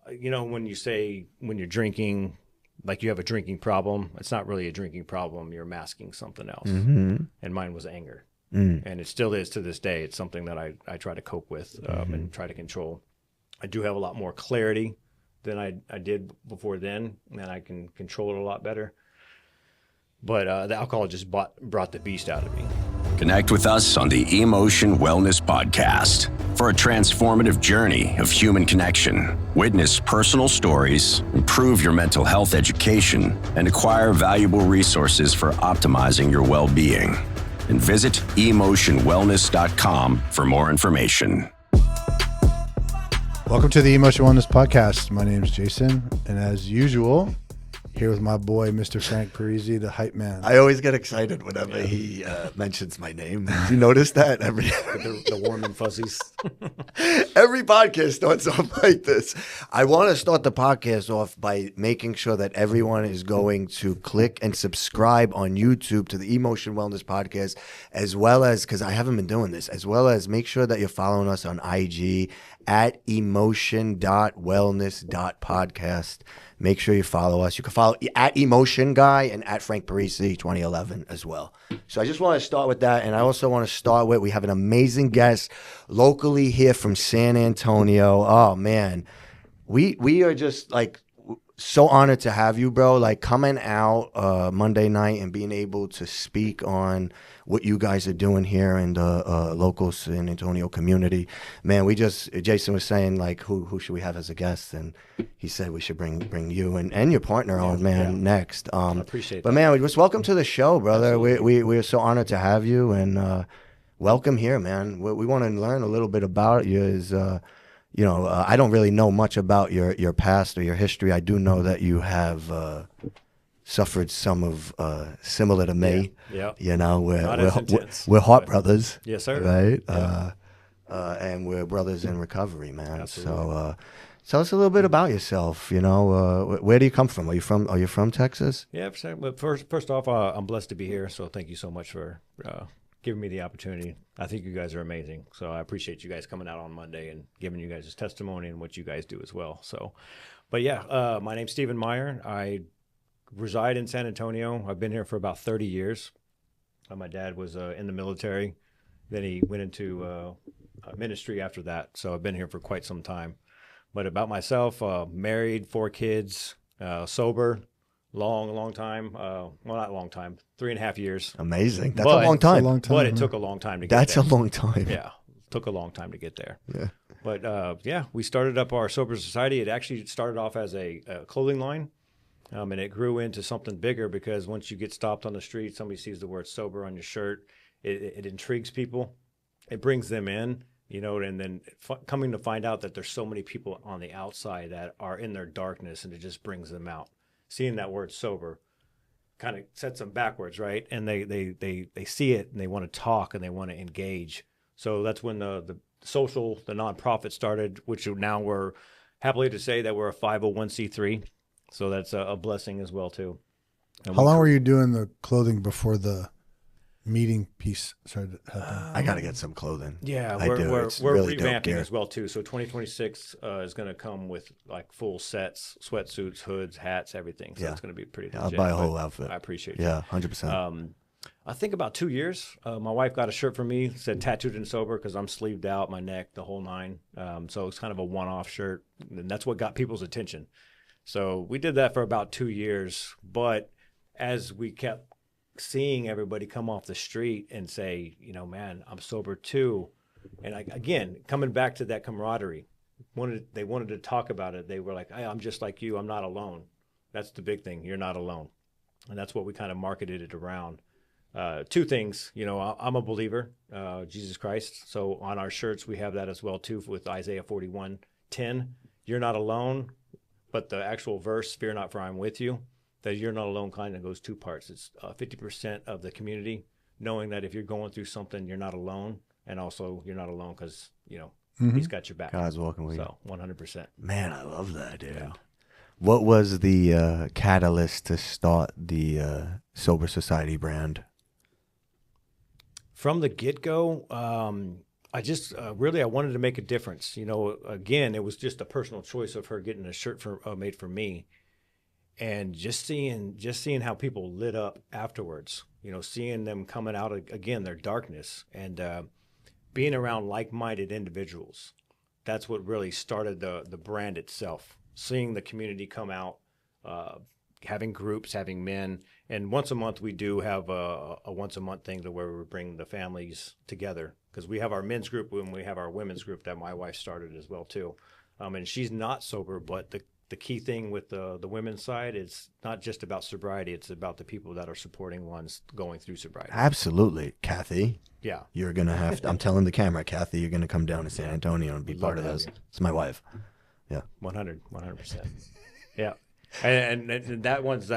when you say when you're drinking, like you have a drinking problem, it's not really a drinking problem. You're masking something else. Mm-hmm. And mine was anger. Mm. And it still is to this day. It's something that I try to cope with and try to control. I do have a lot more clarity than I did before then, and I can control it a lot better. But the alcohol just brought the beast out of me. Connect with us on the Emotion Wellness Podcast for a transformative journey of human connection. Witness personal stories, improve your mental health education, and acquire valuable resources for optimizing your well-being. And visit emotionwellness.com for more information. Welcome to the Emotion Wellness Podcast. My name is Jason, and as usual, here with my boy, Mr. Frank Parisi, the hype man. I always get excited whenever he mentions my name. Do you notice that? The warm and fuzzies. Every podcast starts off like this. I want to start the podcast off by making sure that everyone is going to click and subscribe on YouTube to the Emotion Wellness Podcast, as well as, because I haven't been doing this, as well as make sure that you're following us on IG at emotion.wellness.podcast. Make sure you follow us. You can follow at Emotion Guy and at Frank Parisi 2011 as well. So I just want to start with that. And I also want to start with, we have an amazing guest locally here from San Antonio. Oh, man. We are just like so honored to have you, bro. Like coming out Monday night and being able to speak on what you guys are doing here in the local San Antonio community. Man, Jason was saying like, who should we have as a guest? And he said we should bring you and your partner on, man, next. I appreciate but that. man, just welcome to the show, brother. Absolutely. We are so honored to have you, and welcome here, man. What we want to learn a little bit about you is, I don't really know much about your past or your history. I do know that you have suffered some of similar to me. Yeah. We're heart brothers. Yes, sir. Right. Yeah. And we're brothers in recovery, man. Absolutely. So tell us a little bit about yourself. Where do you come from? Are you from Texas? Yeah, but first off, I'm blessed to be here. So thank you so much for giving me the opportunity. I think you guys are amazing. So I appreciate you guys coming out on Monday and giving you guys this testimony and what you guys do as well. So, but yeah, my name's Steven Meyer. I reside in San Antonio. I've been here for about 30 years. My dad was in the military. Then he went into ministry after that. So I've been here for quite some time. But about myself, married, 4 kids, sober, long time. Well, not long time, 3.5 years. Amazing. That's a long time. But it took a long time to get That's there. a long time. Yeah, it took a long time to get there. Yeah. But we started up our Sober Society. It actually started off as a clothing line. And it grew into something bigger because once you get stopped on the street, somebody sees the word sober on your shirt, it intrigues people. It brings them in, and then coming to find out that there's so many people on the outside that are in their darkness, and it just brings them out. Seeing that word sober kind of sets them backwards, right? And they see it and they want to talk and they want to engage. So that's when the nonprofit started, which now we're happily to say that we're a 501c3. So that's a blessing as well, too. And How long were you doing the clothing before the meeting piece started happening? I got to get some clothing. Yeah, I do. we're It's really dope revamping gear. as well, too. So 2026 is going to come with like full sets, sweatsuits, hoods, hats, everything. So it's going to be pretty legit. I'll buy a whole outfit. I appreciate you. Yeah, 100%. I think about 2 years. My wife got a shirt for me, said tattooed and sober because I'm sleeved out, my neck, the whole nine. So it's kind of a one-off shirt. And that's what got people's attention. So we did that for about 2 years, but as we kept seeing everybody come off the street and say, man, I'm sober too. And again, coming back to that camaraderie, they wanted to talk about it. They were like, hey, I'm just like you. I'm not alone. That's the big thing. You're not alone. And that's what we kind of marketed it around. 2 things, I'm a believer, Jesus Christ. So on our shirts, we have that as well too with Isaiah 41:10. You're not alone. But the actual verse, fear not, for I am with you, that you're not alone kind of goes 2 parts. It's 50% of the community, knowing that if you're going through something, you're not alone. And also, you're not alone because, he's got your back. God's walking with you. So, 100%. Man, I love that, dude. Yeah. What was the catalyst to start the Sober Society brand? From the get-go, I just really I wanted to make a difference. You know, again, it was just a personal choice of her getting a shirt made for me, and just seeing how people lit up afterwards. You know, seeing them coming out again their darkness and being around like-minded individuals. That's what really started the brand itself. Seeing the community come out, having groups, having men, and once a month we do have a once a month thing to where we bring the families together, because we have our men's group and we have our women's group that my wife started as well too. And she's not sober, but the key thing with the women's side is not just about sobriety; it's about the people that are supporting ones going through sobriety. Absolutely, Kathy. Yeah, You're gonna have to. I'm telling the camera, Kathy, you're gonna come down to San Antonio and be part of this. It's my wife. Yeah, 100%. Yeah. And that one's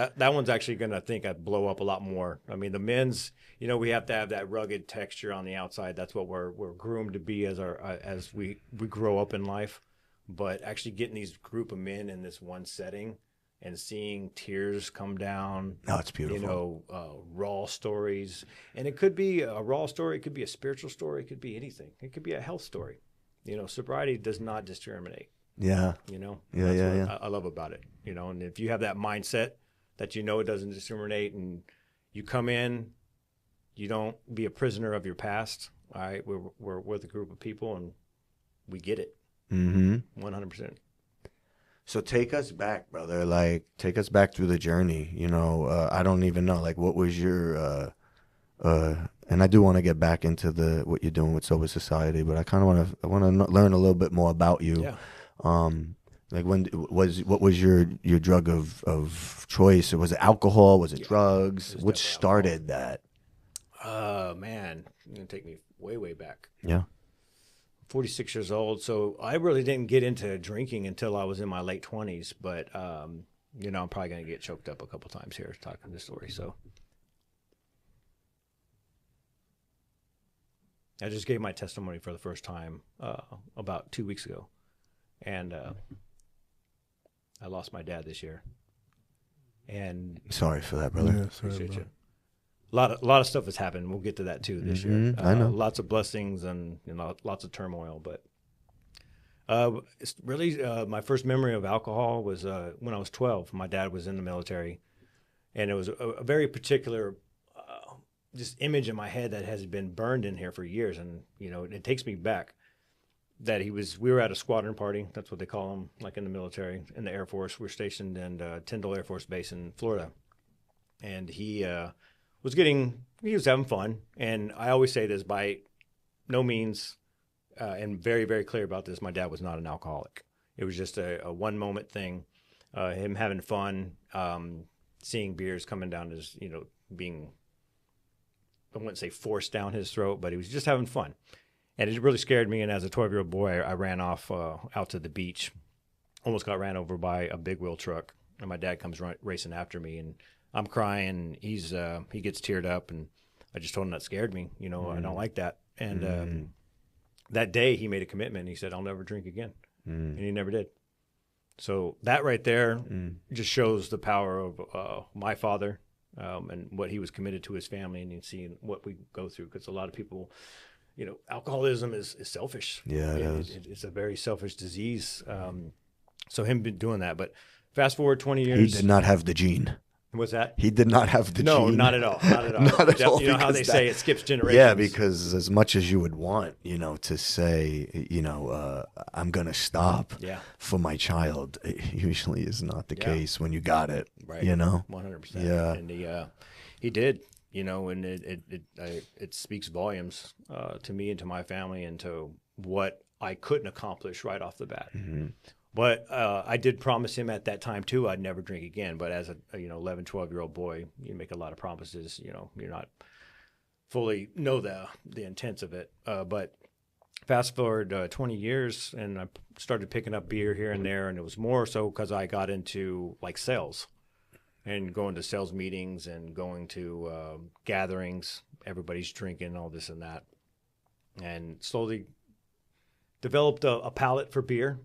actually going to, I think, blow up a lot more. I mean, the men's, you know, we have to have that rugged texture on the outside. That's what we're groomed to be as we grow up in life. But actually getting these group of men in this one setting and seeing tears come down. Oh, it's beautiful. You know, raw stories. And it could be a raw story. It could be a spiritual story. It could be anything. It could be a health story. You know, sobriety does not discriminate. Yeah. You know, Yeah. I love about it. You know, and if you have that mindset that you know it doesn't discriminate, and you come in, you don't be a prisoner of your past. All right, we're with a group of people, and we get it. 100%. So take us back, brother. Like, take us back through the journey. You know, I don't even know. Like, what was your and I do want to get back into what you're doing with Sober Society, but I want to learn a little bit more about you. Yeah. Like, what was your drug of choice? Or was it alcohol? Was it drugs? What started that? Man, it's gonna take me way back. Yeah. 46 years old, so I really didn't get into drinking until I was in my late 20s. But you know, I'm probably gonna get choked up a couple times here talking this story. So I just gave my testimony for the first time about 2 weeks ago, and I lost my dad this year. And sorry for that, brother. Yeah, sorry, appreciate bro. you. A lot of stuff has happened. We'll get to that too this year. I know. Lots of blessings and, you know, lots of turmoil. But it's really my first memory of alcohol was when I was 12. My dad was in the military, and it was a very particular just image in my head that has been burned in here for years. And, you know, it takes me back that we were at a squadron party. That's what they call them, like in the military, in the Air Force. We're stationed in Tyndall Air Force Base in Florida. And he was having fun. And I always say this, by no means, and very, very clear about this, my dad was not an alcoholic. It was just a one moment thing, him having fun, seeing beers coming down his, you know, being, I wouldn't say forced down his throat, but he was just having fun. And it really scared me. And as a 12-year-old boy, I ran off out to the beach, almost got ran over by a big wheel truck. And my dad comes racing after me, and I'm crying. He gets teared up, and I just told him that scared me. You know, I don't like that. And that day he made a commitment. He said, I'll never drink again. And he never did. So that right there just shows the power of my father and what he was committed to his family, and seeing what we go through. Because a lot of people, you know, alcoholism is selfish. Yeah, it's a very selfish disease. So him been doing that. But fast forward 20 years. He did not have the gene. What's that? He did not have the No, gene. not at all. Not at all. Not at all, You know how they say it skips generations? Yeah, because as much as you would want, you know, to say, you know, I'm going to stop for my child, it usually is not the case when you got it, right? You know? 100%. Yeah. And he did, you know, and it speaks volumes to me and to my family and to what I couldn't accomplish right off the bat. But I did promise him at that time too I'd never drink again. But as a 11, 12-year-old boy, you make a lot of promises. You know, you're not fully know the intents of it. But fast forward 20 years, and I started picking up beer here and there, and it was more so because I got into like sales and going to sales meetings and going to gatherings. Everybody's drinking, all this and that, and slowly developed a palate for beer.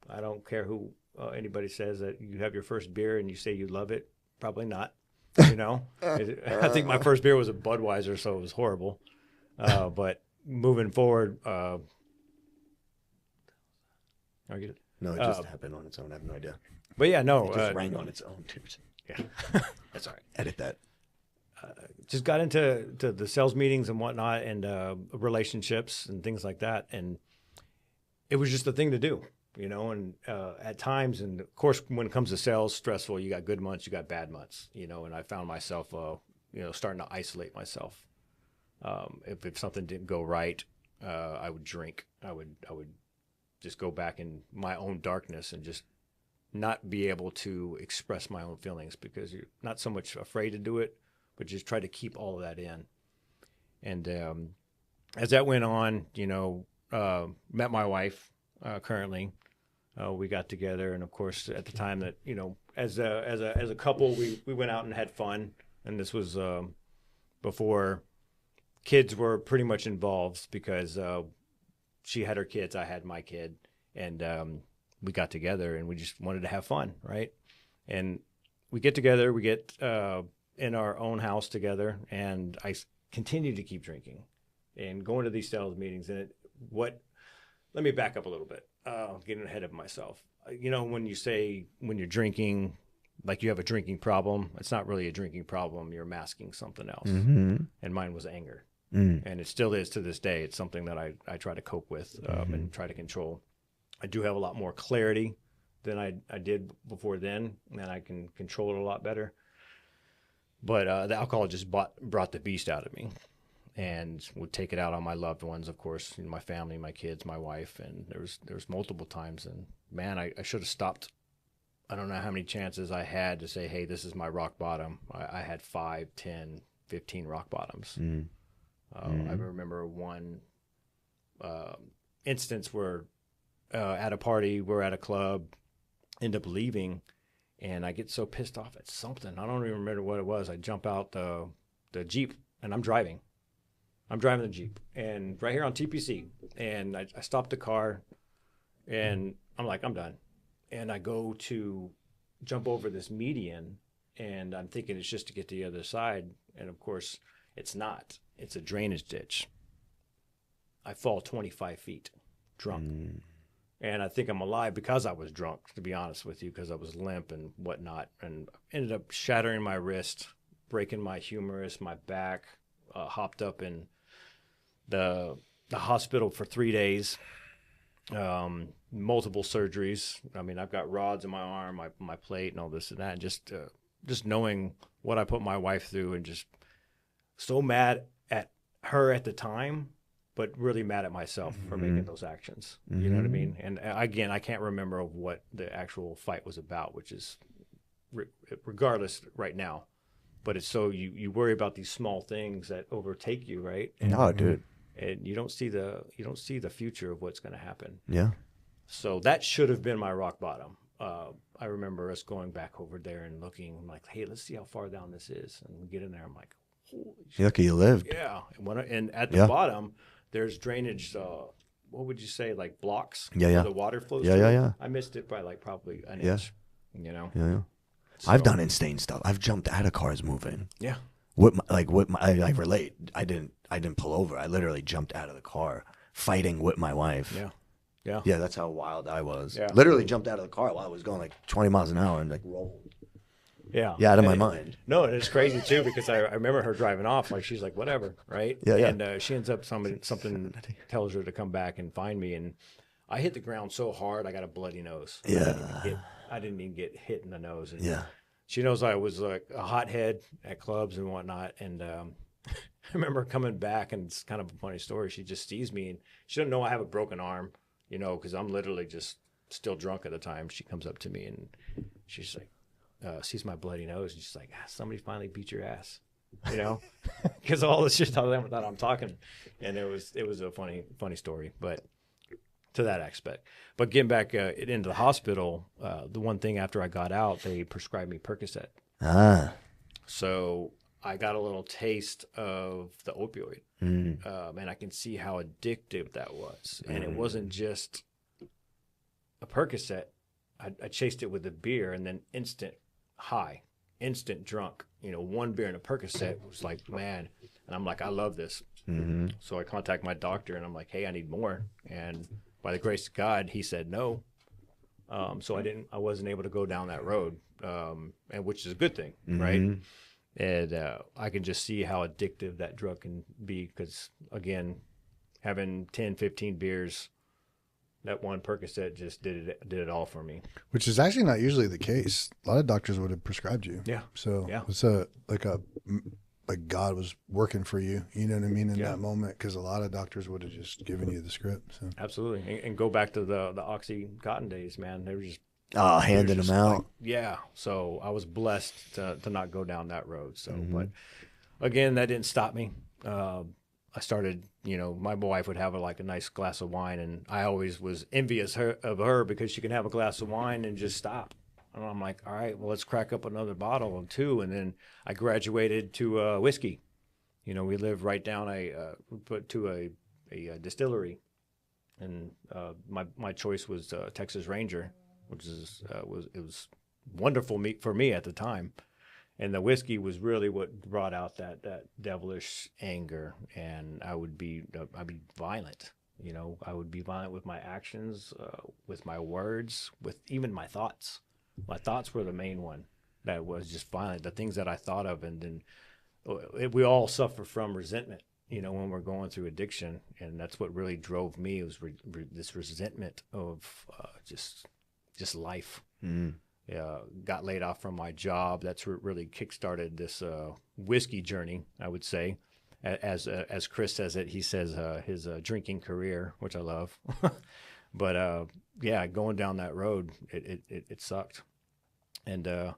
I don't care who anybody says that you have your first beer and you say you love it. Probably not. You know, I think my first beer was a Budweiser, so it was horrible. But moving forward, are you, No, it just happened on its own. I have no idea. but yeah, no, It just rang on its own, dude. yeah, that's all right. Edit that. Just got into the sales meetings and whatnot, and relationships and things like that, and it was just a thing to do, you know. And at times, and of course, when it comes to sales, stressful. You got good months, you got bad months, you know. And I found myself, you know, starting to isolate myself. If something didn't go right, I would drink. I would just go back in my own darkness and just not be able to express my own feelings, because you're not so much afraid to do it, but just try to keep all of that in. And as that went on, you know, met my wife currently. We got together, and of course, at the time that, you know, as a couple, we went out and had fun. And this was before kids were pretty much involved, because she had her kids, I had my kid, and we got together and we just wanted to have fun, right? And we get together, we get in our own house together, and I continue to keep drinking and going to these sales meetings. And let me back up a little bit, getting ahead of myself. You know, when you're drinking, like you have a drinking problem, it's not really a drinking problem. You're masking something else. Mm-hmm. And mine was anger. Mm. And it still is to this day. It's something that I try to cope with and try to control. I do have a lot more clarity than I did before then, and I can control it a lot better. But the alcohol just brought the beast out of me, and would take it out on my loved ones, of course, you know, my family, my kids, my wife. And there was multiple times, and man, I should have stopped. I don't know how many chances I had to say, hey, this is my rock bottom. I had 5, 10, 15 rock bottoms. Mm. I remember one instance where at a party, we're at a club, end up leaving, and I get so pissed off at something. I don't even remember what it was. I jump out the Jeep, and I'm driving. I'm driving the Jeep, and right here on TPC, and I stop the car, and I'm like, I'm done. And I go to jump over this median, and I'm thinking it's just to get to the other side, and of course, it's not. It's a drainage ditch. I fall 25 feet drunk. Mm. And I think I'm alive because I was drunk, to be honest with you, because I was limp and whatnot, and ended up shattering my wrist, breaking my humerus, my back, hopped up in the hospital for 3 days, multiple surgeries. I mean, I've got rods in my arm, my plate, and all this and that. And just knowing what I put my wife through, and just so mad at her at the time, but really mad at myself for making those actions. Mm-hmm. You know what I mean? And again, I can't remember what the actual fight was about, which is regardless right now. But it's so you worry about these small things that overtake you, right? And, no, dude. And you don't see the future of what's going to happen. Yeah. So that should have been my rock bottom. I remember us going back over there and looking, like, hey, let's see how far down this is. And we get in there, I'm like, holy shit. You're lucky you lived. Yeah. And at the bottom, there's drainage, what would you say, like blocks? Yeah, yeah. Where the water flows yeah, through. Yeah, yeah. I missed it by like probably an inch, you know? Yeah, yeah. So, I've done insane stuff. I've jumped out of cars moving. Yeah. I relate. I didn't pull over. I literally jumped out of the car fighting with my wife. Yeah. Yeah. Yeah, that's how wild I was. Yeah. Literally jumped out of the car while I was going like 20 miles an hour and like rolled. Yeah. Yeah, out of my mind. No, and it's crazy too, because I remember her driving off, like she's like, whatever, right? Yeah, yeah. And she ends up, something tells her to come back and find me, and I hit the ground so hard I got a bloody nose. Yeah. I didn't even get hit in the nose. And yeah. She knows I was like a hothead at clubs and whatnot, and I remember coming back, and it's kind of a funny story. She just sees me, and she doesn't know I have a broken arm, you know, because I'm literally just still drunk at the time. She comes up to me, and she's like, sees my bloody nose, and she's like, somebody finally beat your ass, you know, because all this shit that I'm talking. And it was a funny story, but to that aspect. But getting back into the hospital, the one thing after I got out, they prescribed me Percocet. So I got a little taste of the opioid, and I can see how addictive that was. And it wasn't just a Percocet. I chased it with a beer, and then instant high, instant drunk. You know, one beer and a Percocet was like, man. And I'm like, I love this. Mm-hmm. So I contact my doctor and I'm like, hey, I need more. And by the grace of God, he said no. So I wasn't able to go down that road, and which is a good thing, right? And I can just see how addictive that drug can be because, again, having 10, 15 beers, that one Percocet just did it all for me. Which is actually not usually the case. A lot of doctors would have prescribed you. Yeah. So Yeah. it's like God was working for you. You know what I mean in that moment, because a lot of doctors would have just given you the script. So. Absolutely, and go back to the OxyContin days, man. They were just Handing them out. Like, so I was blessed to not go down that road. So, but again, that didn't stop me. I started, my wife would have a nice glass of wine, and I always was envious of her because she can have a glass of wine and just stop. And I'm like, all right, well, let's crack up another bottle or two. And then I graduated to whiskey. We lived right down to a distillery, and my choice was Texas Ranger, which was wonderful for me at the time. And the whiskey was really what brought out that devilish anger, and I'd be violent. I would be violent with my actions, with my words, with even my thoughts. My thoughts were the main one that was just violent. The things that I thought of, and then we all suffer from resentment, when we're going through addiction, and that's what really drove me was this resentment of just life. Got laid off from my job. That's what really kickstarted this whiskey journey, I would say. As Chris says it, he says his drinking career, which I love. But going down that road, it sucked. And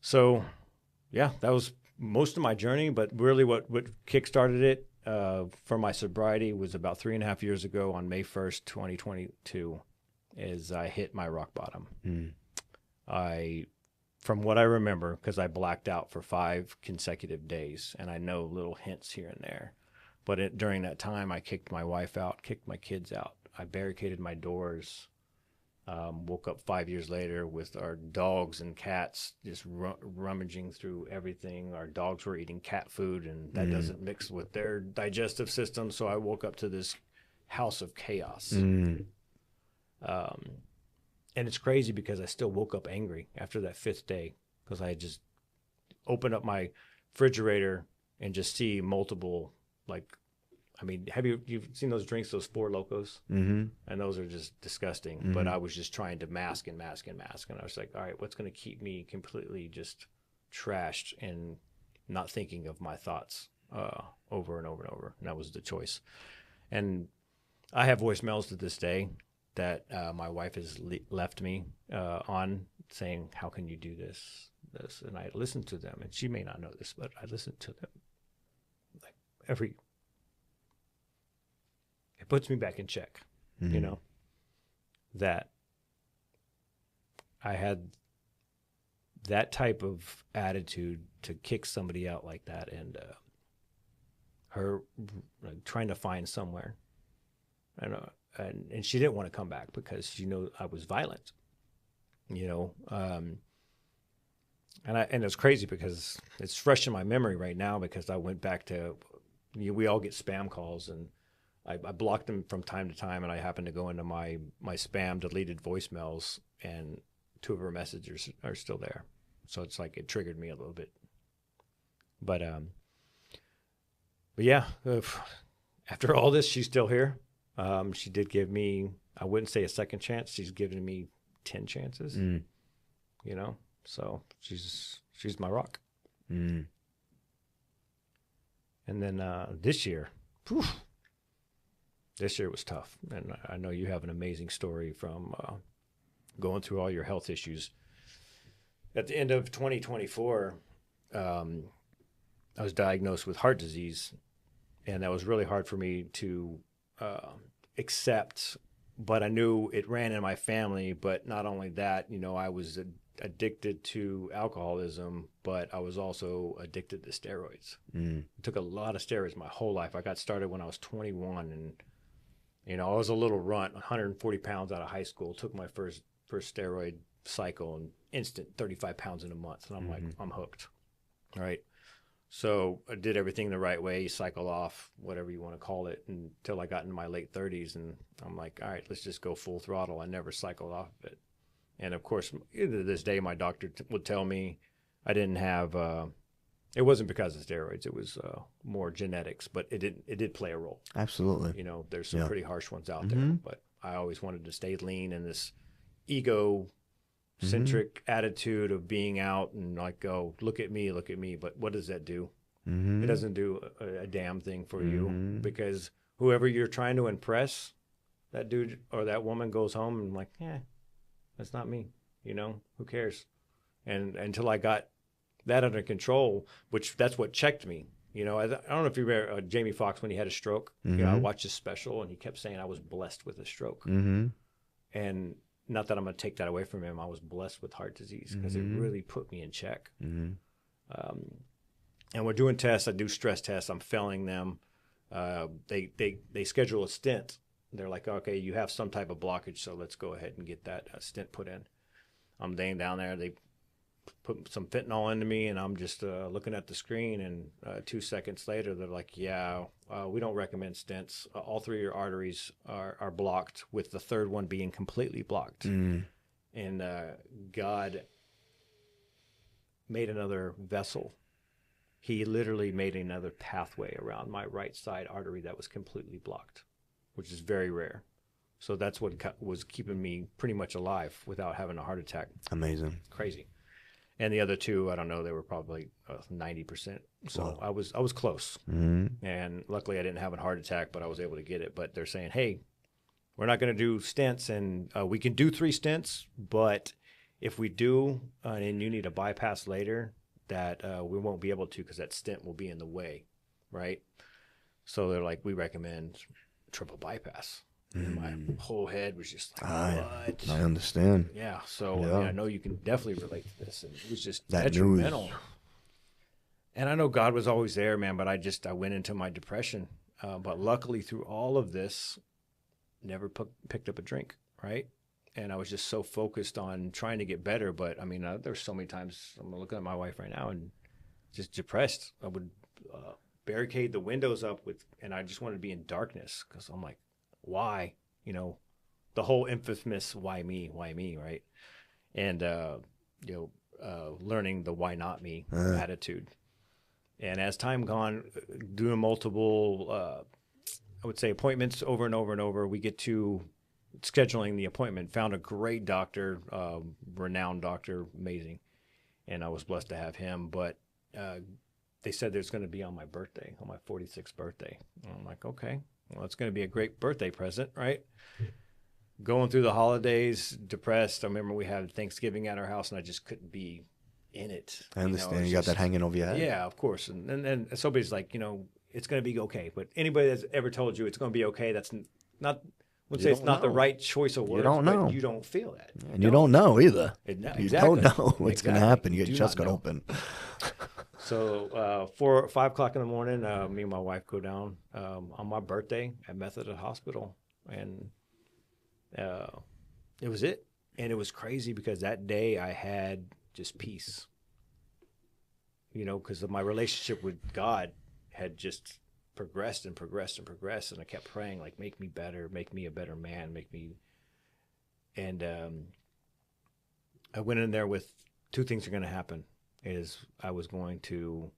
so that was most of my journey. But really, what kickstarted it for my sobriety was about 3.5 years ago on May 1st, 2022, is I hit my rock bottom. From what I remember, because I blacked out for 5 consecutive days, and I know little hints here and there. But during that time, I kicked my wife out, kicked my kids out. I barricaded my doors. Woke up 5 years later with our dogs and cats just rummaging through everything. Our dogs were eating cat food, and that doesn't mix with their digestive system. So I woke up to this house of chaos. And it's crazy because I still woke up angry after that 5th day, because I just opened up my refrigerator and just see multiple, you've seen those drinks, those Four Locos? Mm-hmm. And those are just disgusting. Mm-hmm. But I was just trying to mask. And I was like, all right, what's going to keep me completely just trashed and not thinking of my thoughts over and over and over? And that was the choice. And I have voicemails to this day that my wife has left me on, saying, how can you do this? And I listen to them, and she may not know this, but I listen to them it puts me back in check, that I had that type of attitude to kick somebody out like that, and her trying to find somewhere, and she didn't want to come back because she knew I was violent, and it's crazy because it's fresh in my memory right now, because I went back to, we all get spam calls, and I blocked them from time to time, and I happened to go into my spam deleted voicemails, and 2 of her messages are still there. So it's like it triggered me a little bit. But yeah, after all this, she's still here. She did give me, I wouldn't say a second chance. She's given me 10 chances, so she's my rock. And then this year was tough. And I know you have an amazing story from going through all your health issues. At the end of 2024, I was diagnosed with heart disease, and that was really hard for me to accept, but I knew it ran in my family. But not only that, I was addicted to alcoholism, but I was also addicted to steroids. I took a lot of steroids my whole life. I got started when I was 21, and I was a little runt, 140 pounds out of high school, took my first steroid cycle, and instant 35 pounds in a month. And I'm like, I'm hooked. All right. So I did everything the right way, cycle off, whatever you want to call it, until I got in my late 30s. And I'm like, all right, let's just go full throttle. I never cycled off of it. And of course, to this day, my doctor would tell me I didn't have, it wasn't because of steroids. It was more genetics, but it did play a role. Absolutely. You know, there's some pretty harsh ones out there, but I always wanted to stay lean, and this ego-centric attitude of being out and like, oh, look at me. But what does that do? It doesn't do a damn thing for you, because whoever you're trying to impress, that dude or that woman goes home and like, that's not me. You know, who cares? And until I got that under control, which that's what checked me. You know, I don't know if you remember Jamie Foxx when he had a stroke. You know, I watched his special and he kept saying I was blessed with a stroke. And not that I'm going to take that away from him. I was blessed with heart disease because it really put me in check. And we're doing tests. I do stress tests. I'm failing them. They schedule a stent. They're like, okay, you have some type of blockage, so let's go ahead and get that stent put in. I'm laying down there. They put some fentanyl into me, and I'm just looking at the screen, and 2 seconds later, they're like, we don't recommend stents. All three of your arteries are blocked, with the third one being completely blocked. And God made another vessel. He literally made another pathway around my right side artery that was completely blocked, which is very rare. So that's what was keeping me pretty much alive without having a heart attack. Amazing. Crazy. And the other two, I don't know, they were probably 90%. So wow. I was close. And luckily I didn't have a heart attack, but I was able to get it. But they're saying, hey, we're not going to do stents, and we can do 3 stents, but if we do and you need a bypass later, that we won't be able to because that stent will be in the way, right? So they're like, we recommend triple bypass. And my whole head was just like, what? I understand. Yeah. So I mean, I know you can definitely relate to this. And it was just that detrimental. News. And I know God was always there, man, but I went into my depression. But luckily through all of this, never picked up a drink, right? And I was just so focused on trying to get better. But I mean, there's so many times I'm looking at my wife right now and just depressed. I would barricade the windows up and I just wanted to be in darkness because I'm like, why? You know, the whole infamous why me, right? And learning the why not me attitude. And as time gone, doing multiple I would say appointments over and over and over, we get to scheduling the appointment. Found a great doctor, renowned doctor, amazing, and I was blessed to have him. But they said there's going to be on my birthday, on my 46th birthday. And I'm like, okay. Well, it's going to be a great birthday present, right? Going through the holidays, depressed. I remember we had Thanksgiving at our house, and I just couldn't be in it. I understand. You got that hanging over your head? Yeah, of course. And then somebody's like, it's going to be okay. But anybody that's ever told you it's going to be okay, that's not, I would say it's not the right choice of words. You don't know. But you don't feel that. And you don't know either. Exactly. You don't know what's going to happen. You just got open. So 4 or 5 o'clock in the morning, me and my wife go down on my birthday at Methodist Hospital, and it was it. And it was crazy because that day I had just peace, because my relationship with God had just progressed and progressed and progressed, and I kept praying, like, make me better, make me a better man, and I went in there with 2 things are going to happen. Is I was going to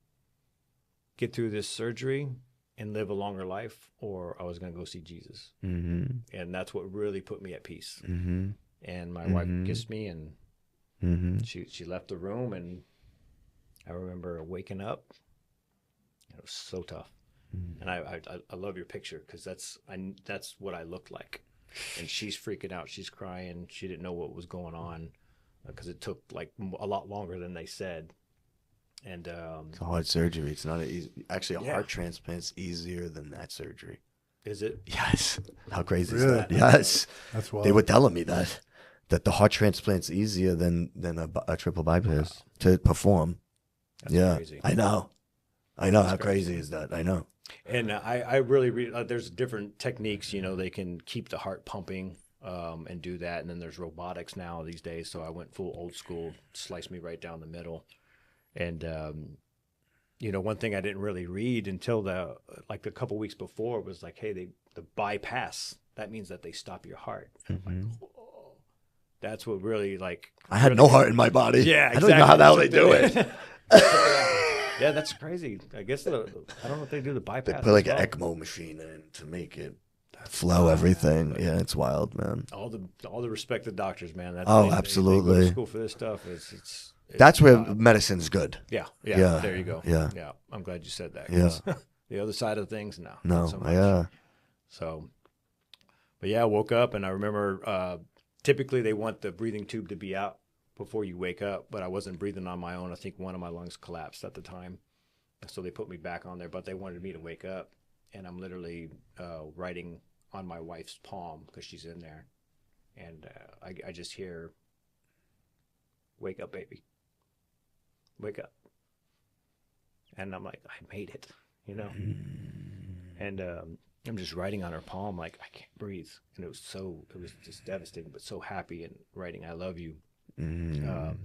get through this surgery and live a longer life, or I was going to go see Jesus. And that's what really put me at peace. And my wife kissed me, and she left the room, and I remember waking up. It was so tough. And I love your picture because that's what I looked like. And she's freaking out. She's crying. She didn't know what was going on. Because it took like a lot longer than they said. And it's a hard surgery. It's not easy. Actually, a heart transplant's easier than that surgery. Is it? Yes. How crazy is that? Yes. That's wild. They were telling me that the heart transplant's easier than a triple bypass to perform. That's crazy. I know. How crazy is that? I know. And I really there's different techniques. They can keep the heart pumping. And do that, and then there's robotics now these days. So I went full old school, sliced me right down the middle, and one thing I didn't really read until a couple weeks before was like, hey, the bypass, that means that they stop your heart. And I'm like, whoa. That's what really like. I had no heart in my body. Yeah, exactly. I don't know how the hell they do it. Yeah, that's crazy. I guess I don't know if they do the bypass. They put like an ECMO machine in to make it flow everything. Yeah, it's wild, man. All the respected doctors, man. Absolutely. They go to school for this stuff. It's that's where medicine's good. Yeah. There you go. Yeah. I'm glad you said that. Yeah. The other side of things, no. No. Not so much. Yeah. So, but yeah, I woke up and I remember typically they want the breathing tube to be out before you wake up, but I wasn't breathing on my own. I think one of my lungs collapsed at the time. So they put me back on there, but they wanted me to wake up. And I'm literally writing on my wife's palm because she's in there. And I just hear, wake up, baby. Wake up. And I'm like, I made it, And I'm just writing on her palm like, I can't breathe. And it was just devastating, but so happy and writing, I love you. And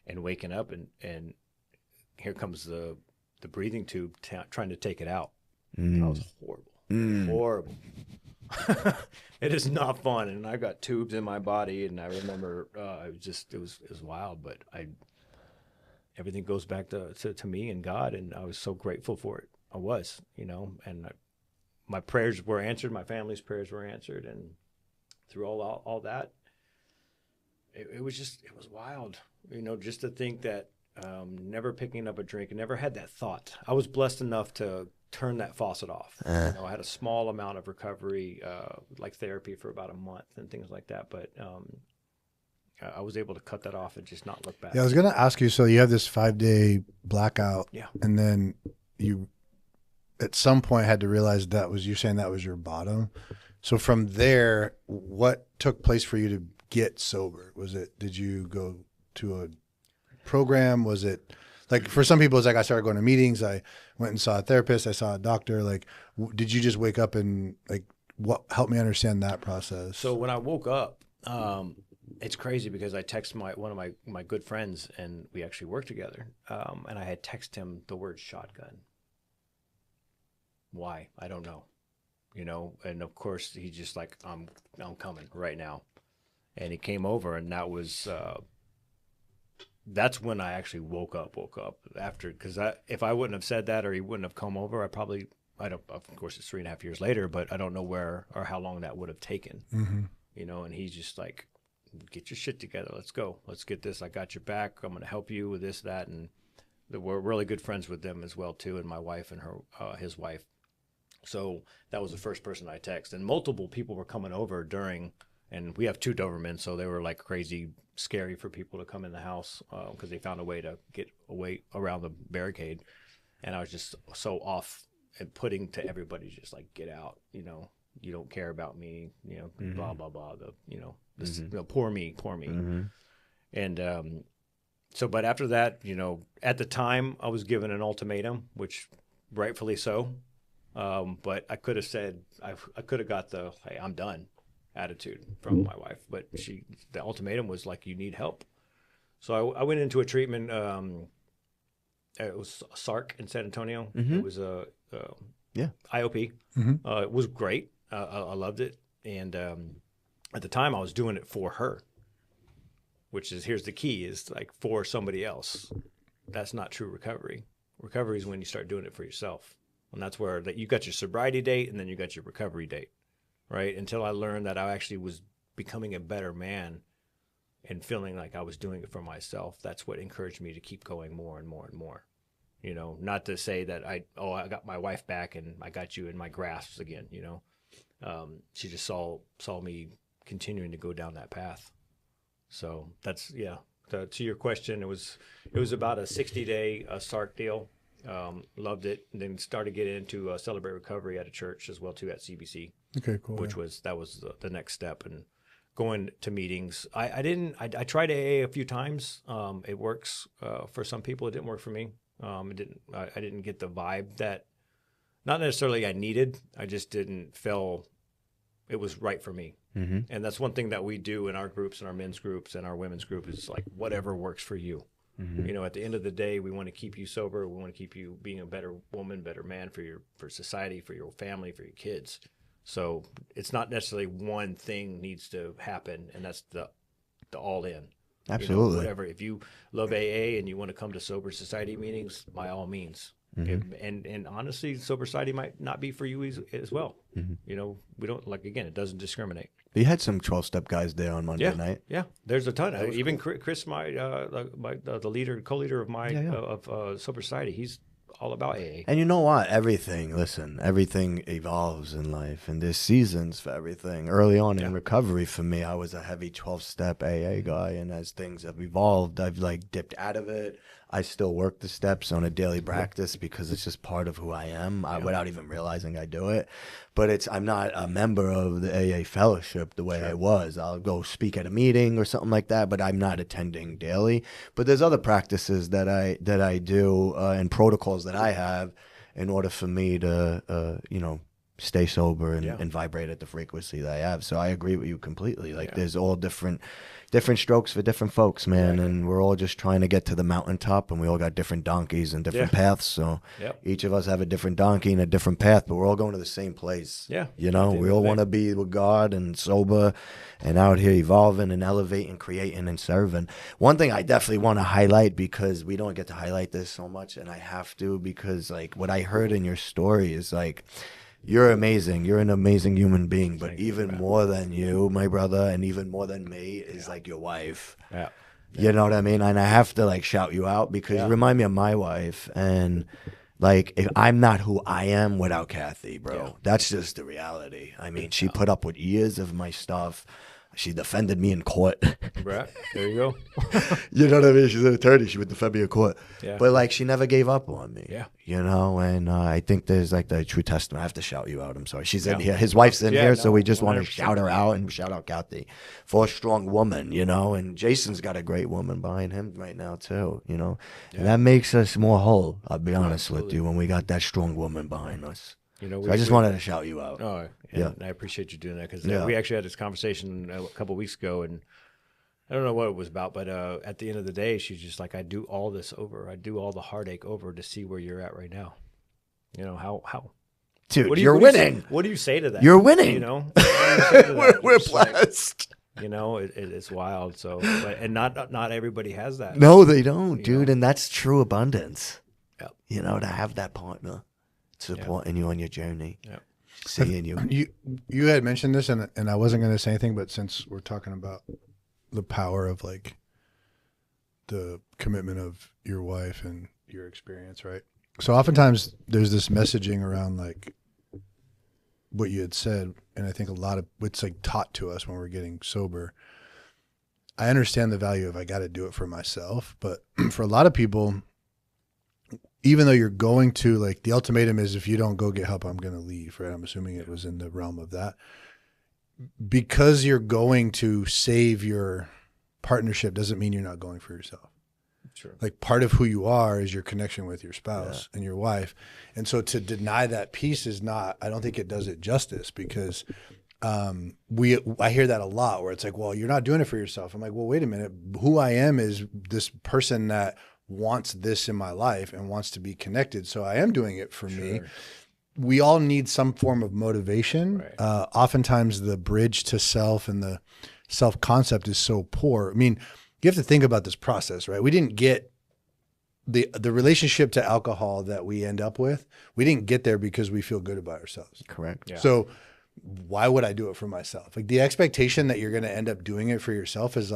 waking up and here comes the breathing tube trying to take it out. And I was horrible. It is not fun. And I got tubes in my body. And I remember it was wild, but everything goes back to me and God. And I was so grateful for it. I was, and my prayers were answered. My family's prayers were answered. And through all that, it was wild, just to think that never picking up a drink, never had that thought. I was blessed enough to turn that faucet off. I had a small amount of recovery, like therapy for about a month and things like that. But I was able to cut that off and just not look back. Yeah, I was going to ask you, so you have this 5-day blackout. Yeah. And then you at some point had to realize you're saying that was your bottom. So from there, what took place for you to get sober? Did you go to a program? Was it like, for some people, it's like I started going to meetings. I went and saw a therapist. I saw a doctor. Like, did you just wake up and like, what helped me understand that process? So when I woke up, it's crazy because I texted one of my good friends and we actually worked together. And I had texted him the word shotgun. Why? I don't know. And of course he's just like, I'm coming right now. And he came over and that's when I actually woke up after, because if I wouldn't have said that or he wouldn't have come over, of course it's 3.5 years later, but I don't know where or how long that would have taken, and he's just like, get your shit together. Let's go. Let's get this. I got your back. I'm going to help you with this, that. And we're really good friends with them as well too. And my wife and his wife. So that was the first person I texted, and multiple people were coming over and we have 2 Dobermans, so they were like crazy scary for people to come in the house because they found a way to get away around the barricade. And I was just so off and putting to everybody, just like, get out, you don't care about me, blah, blah, blah, poor me. And so, but after that, at the time I was given an ultimatum, which rightfully so. But I could have said, I could have got the, hey, I'm done attitude from my wife, but the ultimatum was like, you need help. So I went into a treatment. It was SARC in San Antonio. It was a IOP. It was great. I loved it. And at the time I was doing it for her, which is, here's the key, is like for somebody else. That's not true recovery. Recovery is when you start doing it for yourself. And that's where you got your sobriety date and then you got your recovery date. Right? Until I learned that I actually was becoming a better man and feeling like I was doing it for myself. That's what encouraged me to keep going more and more and more. Not to say that I got my wife back and I got you in my grasp again, She just saw me continuing to go down that path. So that's, to your question, it was about a 60-day SARC deal. Loved it, and then started getting into Celebrate Recovery at a church as well too, at CBC. Okay, cool. That was the next step, and going to meetings. I tried AA a few times. It works for some people. It didn't work for me. I didn't get the vibe that, not necessarily I needed. I just didn't feel it was right for me. And that's one thing that we do in our groups, in our men's groups and our women's group, is like, whatever works for you. You know, at the end of the day, we want to keep you sober. We want to keep you being a better woman, better man for society, for your family, for your kids. So it's not necessarily one thing needs to happen, and that's the all in. Absolutely. You know, whatever. If you love AA and you want to come to sober society meetings, by all means. And honestly, sober society might not be for you as well. You know, we don't again, it doesn't discriminate. You had some 12-step guys there on Monday night. Yeah, there's a ton. Even cool. Chris, the leader, co-leader of of sober society, he's all about AA. And you know what? Everything evolves in life, and there's seasons for everything. Early on in recovery for me, I was a heavy 12-step AA guy, and as things have evolved, I've dipped out of it. I still work the steps on a daily practice because it's just part of who I am without even realizing I do it. But I'm not a member of the AA fellowship the way I was. I'll go speak at a meeting or something like that, but I'm not attending daily. But there's other practices that I do and protocols that I have in order for me to, stay sober and vibrate at the frequency that I have. So I agree with you completely. There's all different strokes for different folks, man. And we're all just trying to get to the mountaintop, and we all got different donkeys and different paths. So each of us have a different donkey and a different path, but we're all going to the same place. Yeah. You know, we all want to be with God and sober and out here evolving and elevating, creating and serving. One thing I definitely want to highlight, because we don't get to highlight this so much, and I have to, because what I heard in your story is you're amazing. You're an amazing human being. But even more than you, my brother, and even more than me is your wife. Yeah. You know what I mean? And I have to shout you out because you remind me of my wife. And if I'm not who I am without Kathy, bro, that's just the reality. I mean, she put up with years of my stuff. She defended me in court. Right. There you go. You know what I mean? She's an attorney. She would defend me in court. Yeah. But she never gave up on me. Yeah. You know, and I think there's the true testament. I have to shout you out. I'm sorry. She's in here. His wife's in here, so we just want to shout her out and shout out Kathy for a strong woman, you know. And Jason's got a great woman behind him right now, too, you know. Yeah. And that makes us more whole, I'll be honest with you, when we got that strong woman behind us. You know, so I just wanted to shout you out. Oh, and I appreciate you doing that, because we actually had this conversation a couple of weeks ago, and I don't know what it was about, but at the end of the day, she's just I do all this over. I do all the heartache over to see where you're at right now. You know, how? Dude, you're winning. What do you say to that? You're winning. You know? We're blessed. You know, it's wild. So, and not everybody has that. No, they don't, dude. And that's true abundance. Yep. You know, to have that partner supporting you on your journey. Yeah. Seeing you. You had mentioned this, and I wasn't going to say anything, but since we're talking about the power of the commitment of your wife and your experience, right? So oftentimes there's this messaging around what you had said, and I think a lot of it's taught to us when we're getting sober. I understand the value of I got to do it for myself, but for a lot of people, even though you're going to the ultimatum is if you don't go get help, I'm going to leave, right? I'm assuming it was in the realm of that. Because you're going to save your partnership doesn't mean you're not going for yourself. Sure. Part of who you are is your connection with your spouse and your wife. And so to deny that piece is not, I don't think it does it justice, because I hear that a lot where it's well, you're not doing it for yourself. I'm well, wait a minute. Who I am is this person that wants this in my life and wants to be connected. So I am doing it for me. We all need some form of motivation. Right. Oftentimes the bridge to self and the self-concept is so poor. I mean, you have to think about this process, right? We didn't get the relationship to alcohol that we end up with. We didn't get there because we feel good about ourselves. Correct. Yeah. So why would I do it for myself? The expectation that you're going to end up doing it for yourself is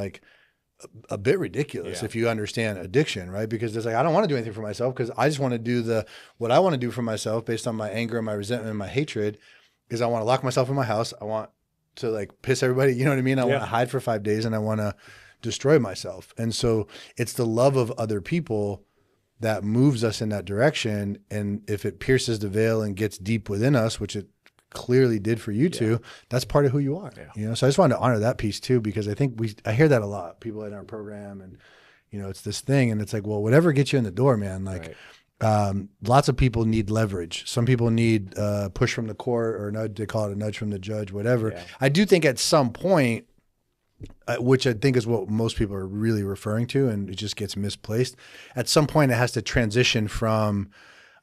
a bit ridiculous if you understand addiction, right? Because it's I don't want to do anything for myself because I just want to do what I want to do for myself based on my anger and my resentment and my hatred is I want to lock myself in my house. I want to piss everybody. You know what I mean? I want to hide for 5 days and I want to destroy myself. And so it's the love of other people that moves us in that direction. And if it pierces the veil and gets deep within us, which it clearly did for you two, that's part of who you are. You know, so I just wanted to honor that piece too, because I think I hear that a lot, people in our program, and it's this thing, and it's well, whatever gets you in the door, man. Lots of people need leverage. Some people need push from the court, or nudge, they call it a nudge from the judge, whatever. I do think at some point which I think is what most people are really referring to, and it just gets misplaced. At some point, it has to transition from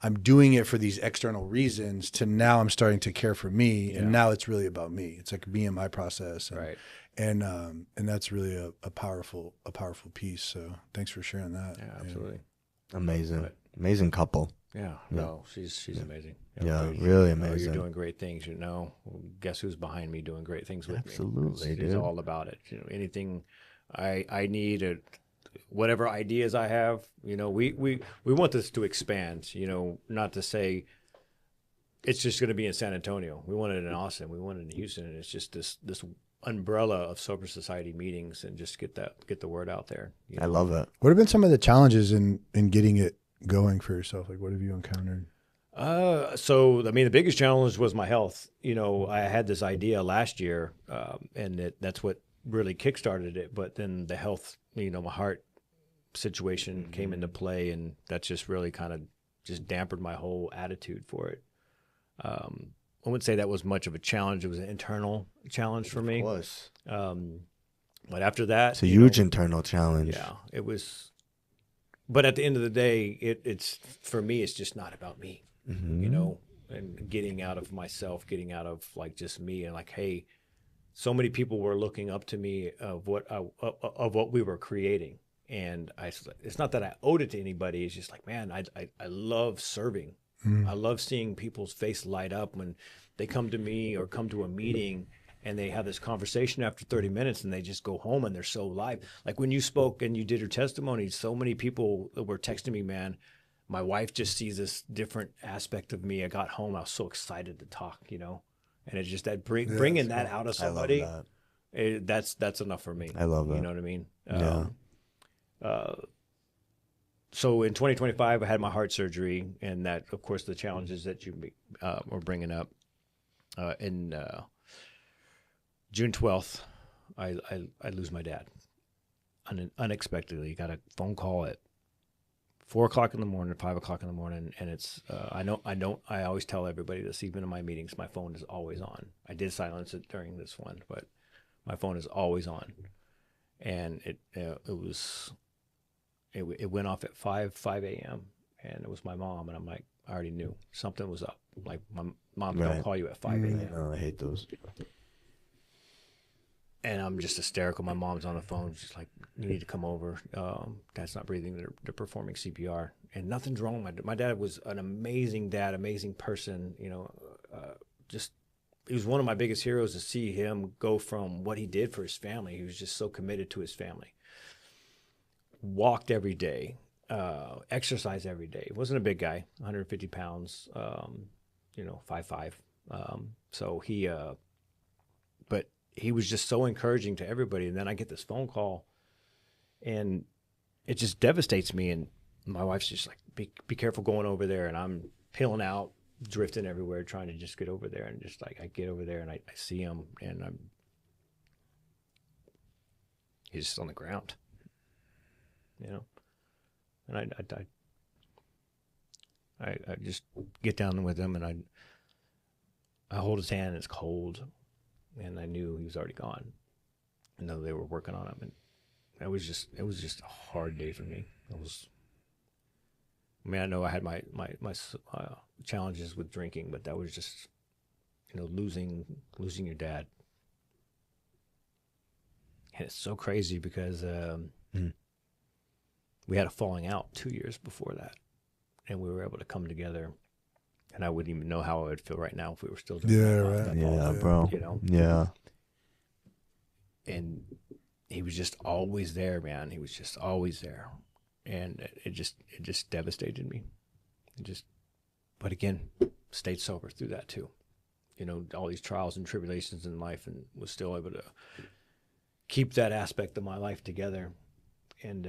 I'm doing it for these external reasons to now I'm starting to care for me, and now it's really about me. It's like me and my process, and, Right. and that's really a powerful piece. So thanks for sharing that. Yeah, absolutely. Amazing couple. Yeah, no, she's amazing. Yeah, but, really you know, amazing. you're doing great things. You know, guess who's behind me doing great things with Absolutely, me? dude. She's all about it. You know, anything I need, whatever ideas I have. You know, we want this to expand. You know, not to say it's just going to be in San Antonio. We want it in Austin. We want it in Houston. And it's just this umbrella of sober society meetings, and just get the word out there. You know? I love it. What have been some of the challenges in getting it going for yourself? Like, what have you encountered? So, I mean, the biggest challenge was my health. You know, I had this idea last year, and that's what really kickstarted it. But then the health, you know, my heart situation came into play, and that just really kind of just dampened my whole attitude for it. I wouldn't say that was much of a challenge. It was an internal challenge for me. Of course. But after that, It's a huge internal challenge. yeah, it was. But at the end of the day, it's for me, it's just not about me. You know, and getting out of myself, getting out of like just me, and like, hey, so many people were looking up to me of what we were creating, and it's not that I owed it to anybody. It's just like, man, I love serving. I love seeing people's face light up when they come to me or come to a meeting, and they have this conversation after 30 minutes, and they just go home and they're so live. Like when you spoke and you did your testimony, so many people were texting me, man, my wife just sees this different aspect of me. I got home, I was so excited to talk, you know, and it's just that bringing that out of somebody. I love that. That's enough for me. I love that. You know what I mean? Yeah. So in 2025, I had my heart surgery, and that, of course, the challenges that you were bringing up. In June 12th, I lose my dad unexpectedly. Got a phone call at 4 o'clock in the morning, 5 o'clock in the morning, and it's I always tell everybody this, even in my meetings, my phone is always on. I did silence it during this one, but my phone is always on, and it went off at 5 a.m. and it was my mom, and I'm like, I already knew something was up. Like, my mom don't call you at 5 a.m. No, I hate those. And I'm just hysterical. My mom's on the phone. She's like, you need to come over. Dad's not breathing. They're performing CPR. And nothing's wrong. My dad was an amazing dad, amazing person. You know, he was one of my biggest heroes to see him go from what he did for his family. He was just so committed to his family. Walked every day, exercised every day. He wasn't a big guy, 150 pounds, 5'5". So but he was just so encouraging to everybody. And then I get this phone call, and it just devastates me. And my wife's just like, be careful going over there. And I'm peeling out, drifting everywhere, trying to just get over there. And just like, I get over there and I see him, and he's just on the ground, you know? And I just get down with him, and I hold his hand, and it's cold. And I knew he was already gone. I know they were working on him, and it was just a hard day for me. I know I had my challenges with drinking, but that was just, losing your dad. And it's so crazy because we had a falling out 2 years before that, and we were able to come together. And I wouldn't even know how I would feel right now if we were still doing that. Yeah, bro. Yeah. And he was just always there, man. He was just always there. And it just devastated me. But again, stayed sober through that too. All these trials and tribulations in life, and was still able to keep that aspect of my life together. And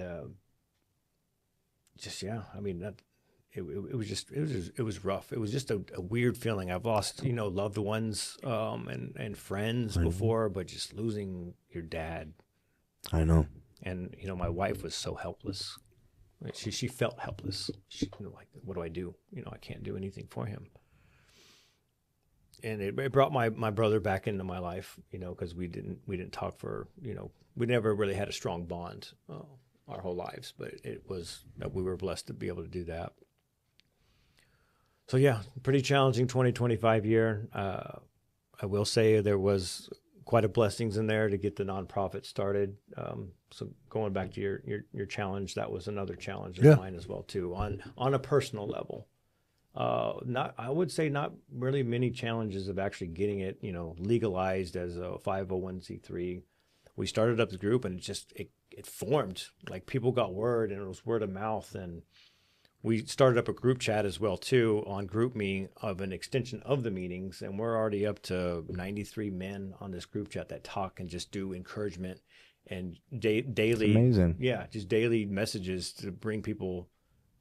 it was rough. It was just a weird feeling. I've lost, loved ones and friends before, but just losing your dad. I know. And, my wife was so helpless. She felt helpless. She, like, what do I do? I can't do anything for him. And it brought my brother back into my life, because we didn't talk for, we never really had a strong bond our whole lives, but we were blessed to be able to do that. So yeah, pretty challenging 2025 year. I will say there was quite a blessings in there to get the nonprofit started. So going back to your challenge, that was another challenge of mine as well too, on a personal level. I would say not really many challenges of actually getting it, legalized as a 501c3. We started up the group and it formed. Like people got word, and it was word of mouth, and we started up a group chat as well too on GroupMe of an extension of the meetings, and we're already up to 93 men on this group chat that talk and just do encouragement and daily, amazing. Yeah, just daily messages to bring people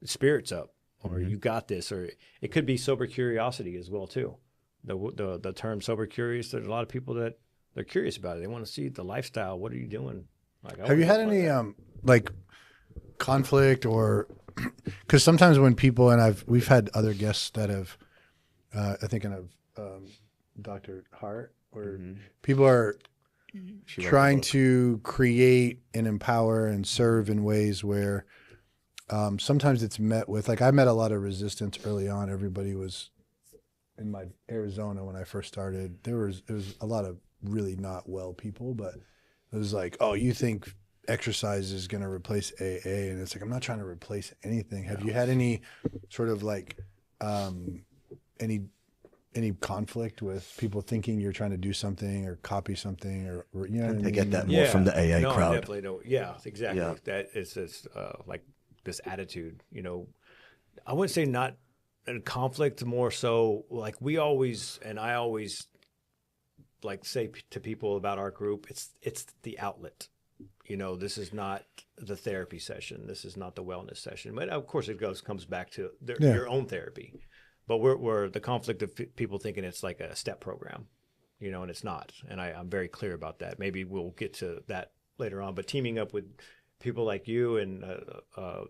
spirits up, or you got this, or it could be sober curiosity as well too. The term sober curious, there's a lot of people that they're curious about it. They want to see the lifestyle. What are you doing? Have you had any like conflict, or because sometimes when people, and we've had other guests that have I think of Dr. Hart, where people are trying to create and empower and serve in ways where sometimes it's met with, like, I met a lot of resistance early on. Everybody was in my Arizona when I first started. It was a lot of really not well people, but it was like, oh, you think exercise is going to replace AA? And it's like, I'm not trying to replace anything. Have you had any sort of like any conflict with people thinking you're trying to do something or copy something, or you know what I mean? They get that more from the AA crowd. I definitely don't. Yeah, exactly. Yeah. That is this like this attitude. I wouldn't say not in conflict, more so like I always like say to people about our group, it's the outlet. This is not the therapy session. This is not the wellness session. But of course, comes back to your own therapy. But we're the conflict of people thinking it's like a step program, and it's not. And I'm very clear about that. Maybe we'll get to that later on. But teaming up with people like you and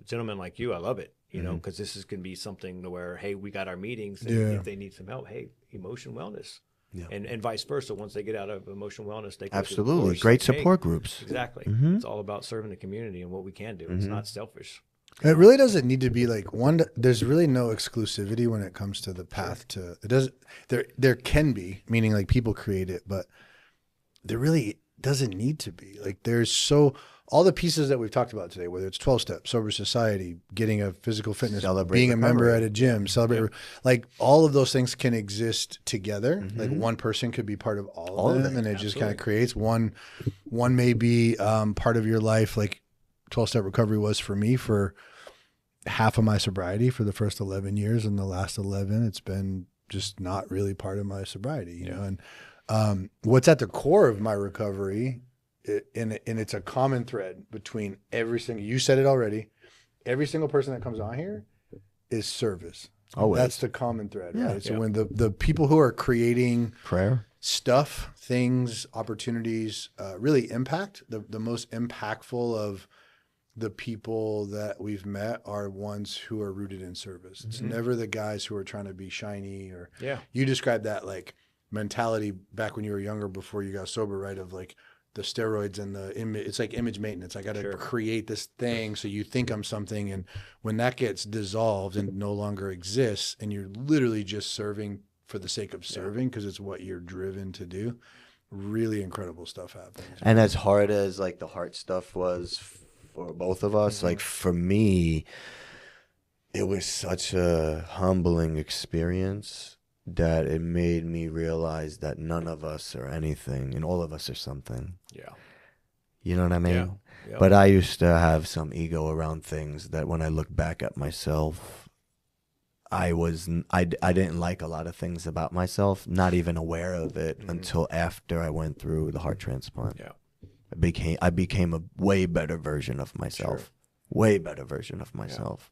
gentlemen like you, I love it. Because this is going to be something to where, hey, we got our meetings, and if they need some help, hey, emotion wellness. Yeah. And vice versa. Once they get out of emotional wellness, they go absolutely to the great support groups. Exactly. It's all about serving the community and what we can do. It's not selfish. It really doesn't need to be like one. There's really no exclusivity when it comes to the path to it. Doesn't there can be, meaning like people create it, but there really doesn't need to be. Like there's all the pieces that we've talked about today, whether it's 12 steps, sober society, getting a physical fitness, being a member at a gym, like all of those things can exist together. Like one person could be part of all of them, and it just kind of creates one may be part of your life. Like 12-step recovery was for me for half of my sobriety for the first 11 years, and the last 11, it's been just not really part of my sobriety, you know? And what's at the core of my recovery, and it's a common thread between you said it already, every single person that comes on here is service. Always. That's the common thread, right? So when the people who are creating prayer stuff, things, opportunities, really impact, the most impactful of the people that we've met are ones who are rooted in service. It's never the guys who are trying to be shiny, or you described that like mentality back when you were younger before you got sober, right? Of like the steroids and the image. It's like image maintenance. I got to create this thing so you think I'm something. And when that gets dissolved and no longer exists, and you're literally just serving for the sake of serving because it's what you're driven to do, really incredible stuff happens. And as hard as like the heart stuff was for both of us, like for me, it was such a humbling experience that it made me realize that none of us are anything and all of us are something. Yeah. You know what I mean? Yeah. Yep. But I used to have some ego around things that when I look back at myself, I didn't like a lot of things about myself, not even aware of it until after I went through the heart transplant. Yeah. I became a way better version of myself. Way better version of myself.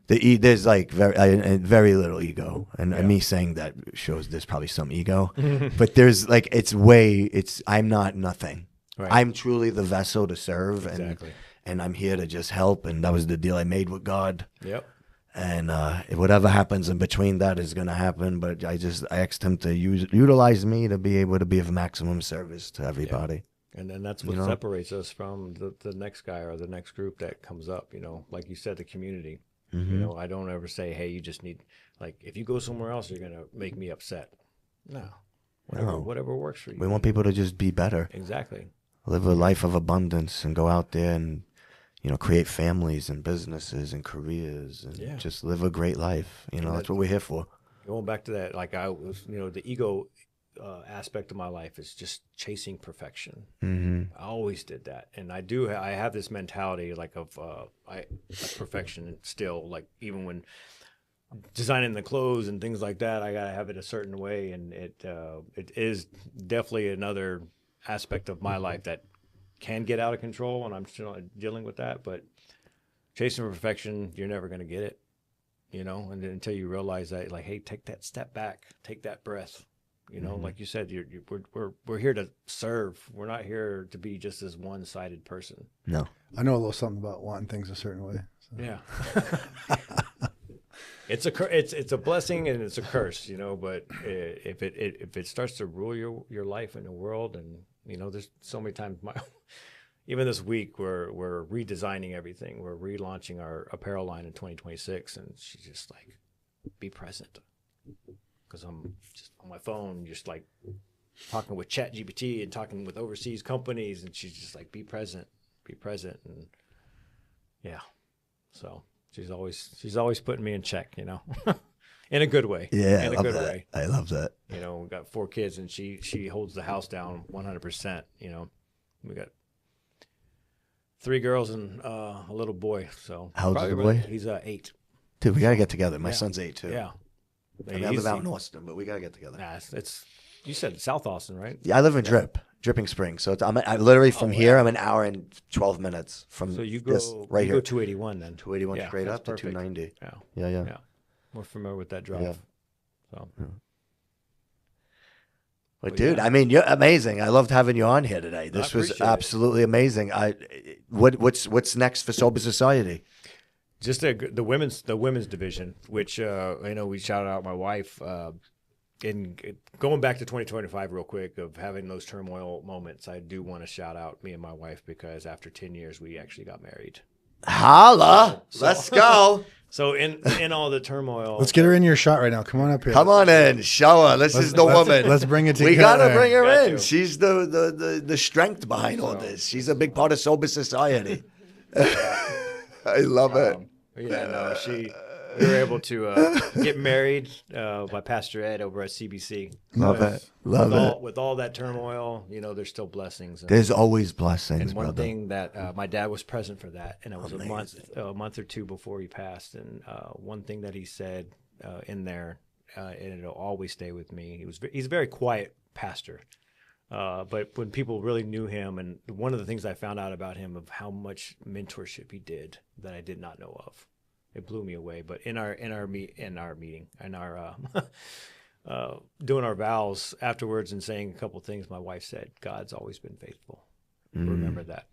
There's like very little ego, and me saying that shows there's probably some ego, but there's like I'm not nothing. Right. I'm truly the vessel to serve, and I'm here to just help, and that was the deal I made with God. Yep. And whatever happens in between that is gonna happen, but I asked him to utilize me to be able to be of maximum service to everybody. And then that's what separates us from the next guy or the next group that comes up, like you said, the community. I don't ever say, hey, you just need, like, if you go somewhere else, you're going to make me upset. No. Whatever works for you. We want people to just be better. Exactly. Live a life of abundance and go out there and, create families and businesses and careers and just live a great life. That's what we're here for. Going back to that, like I was, the ego aspect of my life is just chasing perfection. I always did that, and I have this mentality like of perfection still. Like even when designing the clothes and things like that, I gotta have it a certain way, and it is definitely another aspect of my life that can get out of control, and I'm still dealing with that. But chasing perfection, you're never gonna get it, and until you realize that, like, hey, take that step back, take that breath. Like you said, we're here to serve. We're not here to be just this one-sided person. No. I know a little something about wanting things a certain way. So. Yeah. It's a blessing and it's a curse, but if it starts to rule your life in the world, and there's so many times even this week we're redesigning everything. We're relaunching our apparel line in 2026, and she's just like, be present. Because I'm just on my phone, just like talking with ChatGPT and talking with overseas companies, and she's just like, be present, and yeah. So she's always putting me in check, in a good way. Yeah, in a good way. I love that. We got 4 kids, and she holds the house down 100%. We got 3 girls and a little boy. So how old is the boy? He's 8. Dude, we gotta get together. My son's 8 too. Yeah. I live out in Austin, but we gotta get together. Nah, it's you said South Austin, right? Yeah, I live in Dripping Springs. So I literally from here, I'm an hour and 12 minutes from. So you go this, right you here. go 281 then. 281 straight up perfect. to 290. Yeah. Yeah. We're familiar with that drive. Yeah. So. Yeah. But dude, I mean, you're amazing. I loved having you on here today. This was absolutely amazing. What's next for Sober Society? Just the women's division, which I know we shouted out my wife. And going back to 2025 real quick, of having those turmoil moments, I do want to shout out me and my wife, because after 10 years we actually got married. Holla! Let's go. So in all the turmoil, let's get her in your shot right now. Come on up here. Come on in, show her. This is the woman. Let's bring it together. We gotta bring her in. She's the strength behind all this. She's a big part of Sober Society. I love it. We were able to get married by Pastor Ed over at CBC. Love it. With all that turmoil, there's still blessings. There's always blessings. And one thing that my dad was present for that, and it was a month or 2 before he passed. And one thing that he said in there, and it'll always stay with me. He's a very quiet pastor. But when people really knew him, and one of the things I found out about him of how much mentorship he did that I did not know of, it blew me away. But in our meeting, doing our vows afterwards and saying a couple things, my wife said, "God's always been faithful." Remember that.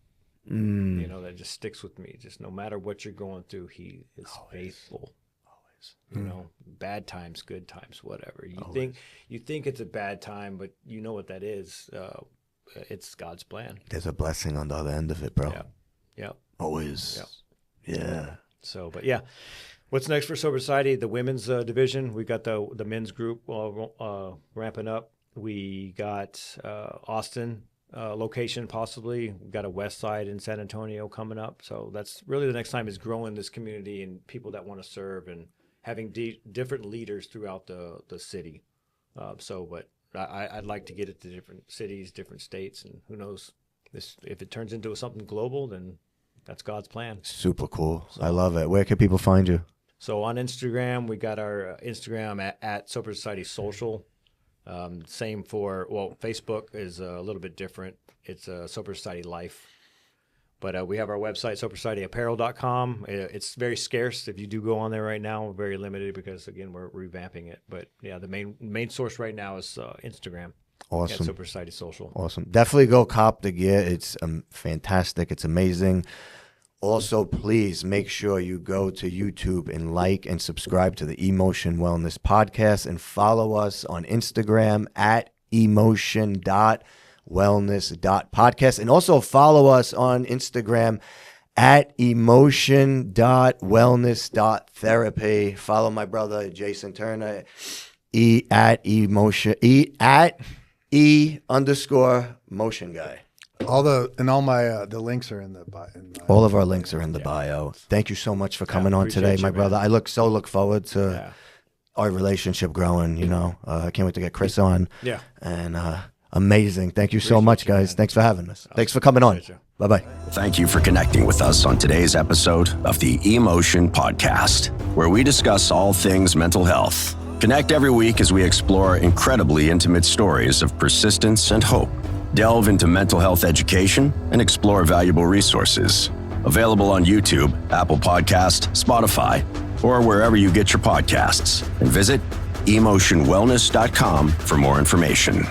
That just sticks with me. Just no matter what you're going through, He is faithful. Bad times, good times, whatever. You think it's a bad time, but you know what that is. It's God's plan. There's a blessing on the other end of it, bro. Yeah. Always. Yep. Yeah. So, but yeah, what's next for Sober Society? The women's division. We got the men's group ramping up. We got Austin location possibly. We've got a West Side in San Antonio coming up. So that's really the next time, is growing this community and people that want to serve, and having different leaders throughout the city. But I'd like to get it to different cities, different states, and who knows, if it turns into something global, then that's God's plan. Super cool. So, I love it. Where can people find you? So on Instagram, we got our Instagram at Sober Society Social. Same for, Facebook is a little bit different. It's Sober Society Life. But we have our website, sobersocietyapparel.com. It's very scarce. If you do go on there right now, we're very limited because, again, we're revamping it. But, yeah, the main source right now is Instagram. Awesome. At Sober Society Social. Awesome. Definitely go cop the gear. It's fantastic. It's amazing. Also, please make sure you go to YouTube and like and subscribe to the Emotion Wellness Podcast, and follow us on Instagram at emotion.wellness. emotion-wellness.podcast. And also follow us on Instagram at emotion.wellness.therapy. Follow my brother Jason Turner at E_motion guy. All my the links are in the bio. All of our links are in the bio. Thank you so much for coming on today, my brother. I look forward to our relationship growing. I can't wait to get Chris on. Yeah. And amazing. Thank you so much, guys. Thanks for having us. Thanks for coming on. Bye-bye. Thank you for connecting with us on today's episode of the Emotion Podcast, where we discuss all things mental health. Connect every week as we explore incredibly intimate stories of persistence and hope, delve into mental health education, and explore valuable resources. Available on YouTube, Apple Podcast, Spotify, or wherever you get your podcasts. And visit emotionwellness.com for more information.